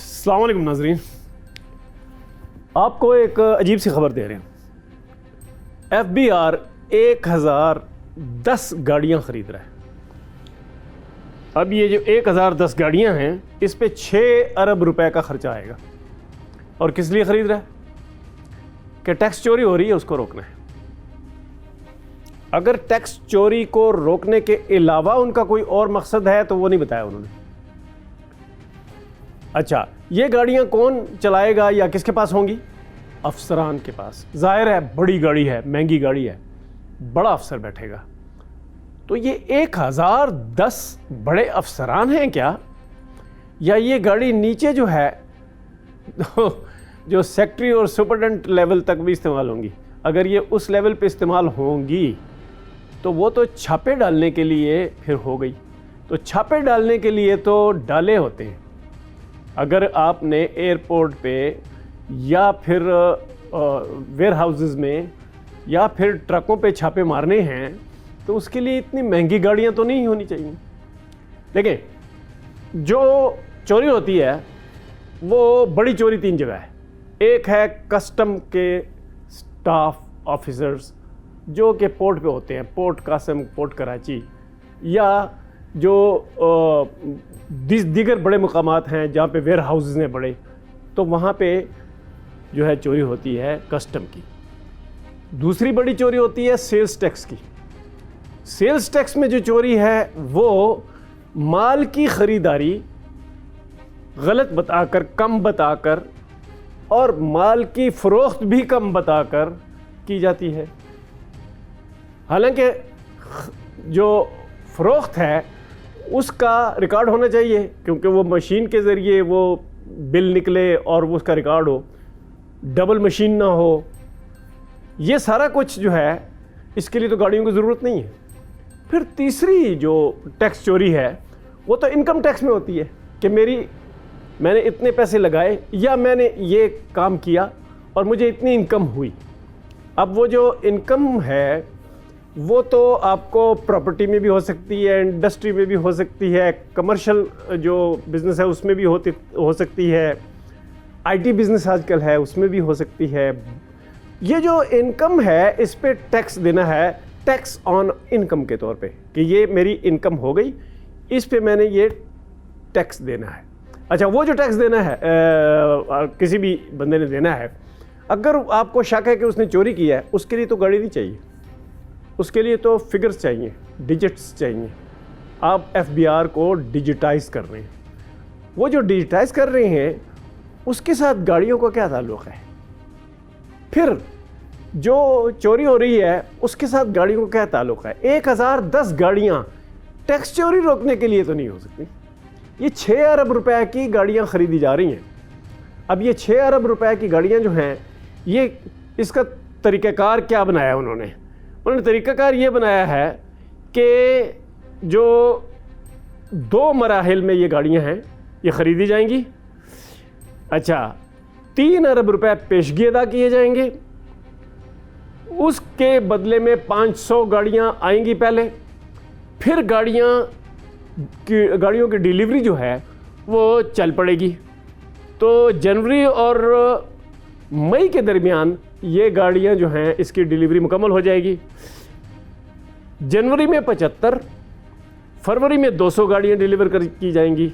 السلام علیکم ناظرین، آپ کو ایک عجیب سی خبر دے رہے ہیں۔ ایف بی آر 1010 گاڑیاں خرید رہا ہے۔ اب یہ جو 1010 گاڑیاں ہیں اس پہ 6 ارب روپے کا خرچہ آئے گا۔ اور کس لیے خرید رہا ہے؟ کہ ٹیکس چوری ہو رہی ہے، اس کو روکنا ہے۔ اگر ٹیکس چوری کو روکنے کے علاوہ ان کا کوئی اور مقصد ہے تو وہ نہیں بتایا انہوں نے۔ اچھا، یہ گاڑیاں کون چلائے گا یا کس کے پاس ہوں گی؟ افسران کے پاس۔ ظاہر ہے بڑی گاڑی ہے، مہنگی گاڑی ہے، بڑا افسر بیٹھے گا۔ تو یہ 1010 بڑے افسران ہیں کیا؟ یا یہ گاڑی نیچے جو ہے جو سیکٹری اور سپرڈنٹ لیول تک بھی استعمال ہوں گی؟ اگر یہ اس لیول پہ استعمال ہوں گی تو وہ تو چھاپے ڈالنے کے لیے پھر ہو گئی۔ تو چھاپے ڈالنے کے لیے تو ڈالے ہوتے ہیں۔ اگر آپ نے ایئرپورٹ پہ یا پھر ویئر ہاؤسز میں یا پھر ٹرکوں پہ چھاپے مارنے ہیں تو اس کے لیے اتنی مہنگی گاڑیاں تو نہیں ہونی چاہیے۔ دیکھیں، جو چوری ہوتی ہے وہ بڑی چوری 3 جگہ ہے۔ ایک ہے کسٹم کے سٹاف آفیسرز جو کہ پورٹ پہ ہوتے ہیں، پورٹ قاسم، پورٹ کراچی، یا جو دیگر بڑے مقامات ہیں جہاں پہ ویئر ہاؤسز ہیں بڑے، تو وہاں پہ جو ہے چوری ہوتی ہے کسٹم کی۔ دوسری بڑی چوری ہوتی ہے سیلز ٹیکس کی۔ سیلز ٹیکس میں جو چوری ہے وہ مال کی خریداری غلط بتا کر، کم بتا کر، اور مال کی فروخت بھی کم بتا کر کی جاتی ہے۔ حالانکہ جو فروخت ہے اس کا ریکارڈ ہونا چاہیے، کیونکہ وہ مشین کے ذریعے وہ بل نکلے اور وہ اس کا ریکارڈ ہو، ڈبل مشین نہ ہو۔ یہ سارا کچھ جو ہے اس کے لیے تو گاڑیوں کی ضرورت نہیں ہے۔ پھر تیسری جو ٹیکس چوری ہے وہ تو انکم ٹیکس میں ہوتی ہے کہ میں نے اتنے پیسے لگائے یا میں نے یہ کام کیا اور مجھے اتنی انکم ہوئی۔ اب وہ جو انکم ہے وہ تو آپ کو پراپرٹی میں بھی ہو سکتی ہے، انڈسٹری میں بھی ہو سکتی ہے، کمرشل جو بزنس ہے اس میں بھی ہو سکتی ہے، آئی ٹی بزنس آج کل ہے اس میں بھی ہو سکتی ہے۔ یہ جو انکم ہے اس پہ ٹیکس دینا ہے، ٹیکس آن انکم کے طور پہ، کہ یہ میری انکم ہو گئی، اس پہ میں نے یہ ٹیکس دینا ہے۔ اچھا، وہ جو ٹیکس دینا ہے کسی بھی بندے نے دینا ہے، اگر آپ کو شک ہے کہ اس نے چوری کی ہے، اس کے لیے تو گاڑی نہیں چاہیے، اس کے لیے تو فگرز چاہیے، ڈیجٹس چاہیے۔ آپ ایف بی آر کو ڈیجیٹائز کر رہے ہیں۔ وہ جو ڈیجیٹائز کر رہے ہیں اس کے ساتھ گاڑیوں کا کیا تعلق ہے؟ پھر جو چوری ہو رہی ہے اس کے ساتھ گاڑیوں کا کیا تعلق ہے؟ 1010 گاڑیاں ٹیکس چوری روکنے کے لیے تو نہیں ہو سکتی۔ یہ 6 ارب روپے کی گاڑیاں خریدی جا رہی ہیں۔ اب یہ 6 ارب روپے کی گاڑیاں جو ہیں، یہ اس کا طریقہ کار کیا بنایا انہوں نے طریقہ کار یہ بنایا ہے کہ جو 2 مراحل میں یہ گاڑیاں ہیں یہ خریدی جائیں گی۔ اچھا، 3 ارب روپے پیشگی ادا کیے جائیں گے، اس کے بدلے میں 500 گاڑیاں آئیں گی پہلے، پھر گاڑیوں کی ڈیلیوری جو ہے وہ چل پڑے گی۔ تو جنوری اور مئی کے درمیان یہ گاڑیاں جو ہیں اس کی ڈیلیوری مکمل ہو جائے گی۔ جنوری میں 75، فروری میں 200 گاڑیاں ڈیلیور کی جائیں گی،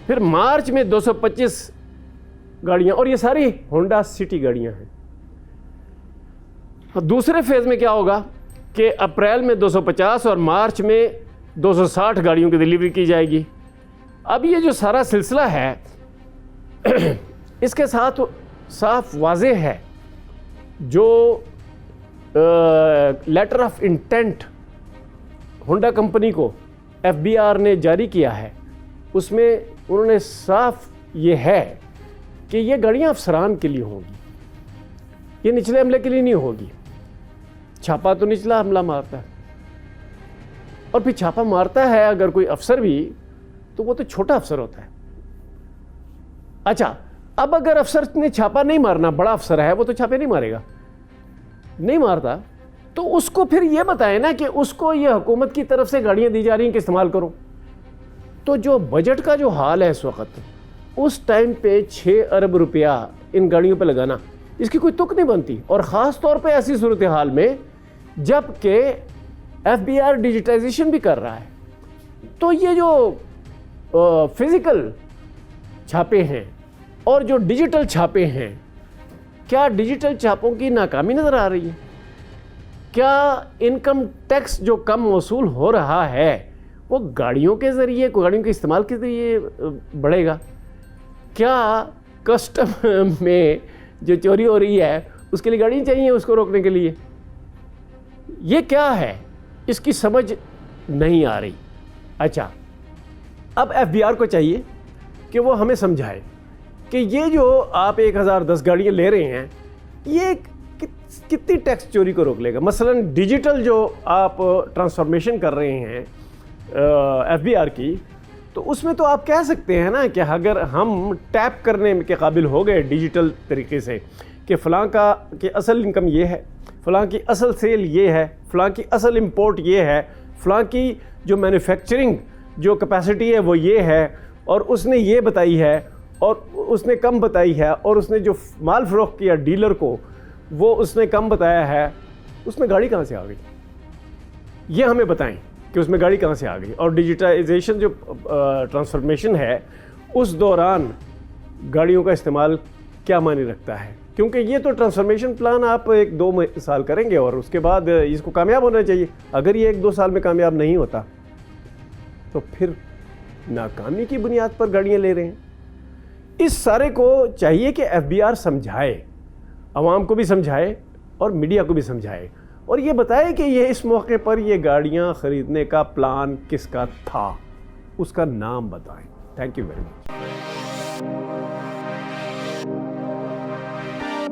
پھر مارچ میں 225 گاڑیاں، اور یہ ساری ہونڈا سٹی گاڑیاں ہیں۔ دوسرے فیز میں کیا ہوگا کہ اپریل میں 250 اور مارچ میں 260 گاڑیوں کی ڈیلیوری کی جائے گی۔ اب یہ جو سارا سلسلہ ہے اس کے ساتھ صاف واضح ہے جو letter of intent Honda company کو ایف بی آر نے جاری کیا ہے، اس میں انہوں نے صاف یہ ہے کہ یہ گاڑیاں افسران کے لیے ہوں گی، یہ نچلے عملے کے لیے نہیں ہوگی۔ چھاپا تو نچلا عملہ مارتا ہے، اور پھر چھاپا مارتا ہے اگر کوئی افسر بھی تو وہ تو چھوٹا افسر ہوتا ہے۔ اچھا، اب اگر افسر نے چھاپا نہیں مارنا، بڑا افسر ہے وہ تو چھاپے نہیں مارے گا، نہیں مارتا، تو اس کو پھر یہ بتائیں نا کہ اس کو یہ حکومت کی طرف سے گاڑیاں دی جا رہی ہیں کہ استعمال کرو۔ تو جو بجٹ کا جو حال ہے اس وقت، اس ٹائم پہ 6 ارب روپیہ ان گاڑیوں پہ لگانا اس کی کوئی تک نہیں بنتی، اور خاص طور پہ ایسی صورتحال میں جب کہ ایف بی آر ڈیجیٹائزیشن بھی کر رہا ہے. تو یہ جو فزیکل چھاپے ہیں اور جو ڈیجیٹل چھاپے ہیں، کیا ڈیجیٹل چھاپوں کی ناکامی نظر آ رہی ہے؟ کیا انکم ٹیکس جو کم وصول ہو رہا ہے وہ گاڑیوں کے ذریعے، گاڑیوں کے استعمال کے ذریعے بڑھے گا؟ کیا کسٹم میں جو چوری ہو رہی ہے اس کے لیے گاڑیاں چاہیے اس کو روکنے کے لیے؟ یہ کیا ہے؟ اس کی سمجھ نہیں آ رہی. اچھا، اب ایف بی آر کو چاہیے کہ وہ ہمیں سمجھائے کہ یہ جو آپ 1010 گاڑیاں لے رہے ہیں یہ کتنی ٹیکس چوری کو روک لے گا. مثلا ڈیجیٹل جو آپ ٹرانسفارمیشن کر رہے ہیں ایف بی آر کی، تو اس میں تو آپ کہہ سکتے ہیں نا کہ اگر ہم ٹیپ کرنے کے قابل ہو گئے ڈیجیٹل طریقے سے کہ فلاں کا کہ اصل انکم یہ ہے، فلاں کی اصل سیل یہ ہے، فلاں کی اصل امپورٹ یہ ہے، فلاں کی جو مینوفیکچرنگ جو کیپیسٹی ہے وہ یہ ہے، اور اس نے یہ بتائی ہے اور اس نے کم بتائی ہے، اور اس نے جو مال فروخت کیا ڈیلر کو وہ اس نے کم بتایا ہے، اس میں گاڑی کہاں سے آ گئی؟ یہ ہمیں بتائیں کہ اس میں گاڑی کہاں سے آ گئی. اور ڈیجیٹائزیشن جو ٹرانسفارمیشن ہے اس دوران گاڑیوں کا استعمال کیا معنی رکھتا ہے؟ کیونکہ یہ تو ٹرانسفارمیشن پلان آپ 1-2 سال کریں گے اور اس کے بعد اس کو کامیاب ہونا چاہیے. اگر یہ 1-2 سال میں کامیاب نہیں ہوتا تو پھر ناکامی کی بنیاد پر گاڑیاں لے رہے ہیں. اس سارے کو چاہیے کہ ایف بی آر سمجھائے، عوام کو بھی سمجھائے اور میڈیا کو بھی سمجھائے، اور یہ بتائے کہ یہ اس موقع پر یہ گاڑیاں خریدنے کا پلان کس کا تھا، اس کا نام بتائیں. Thank you very much.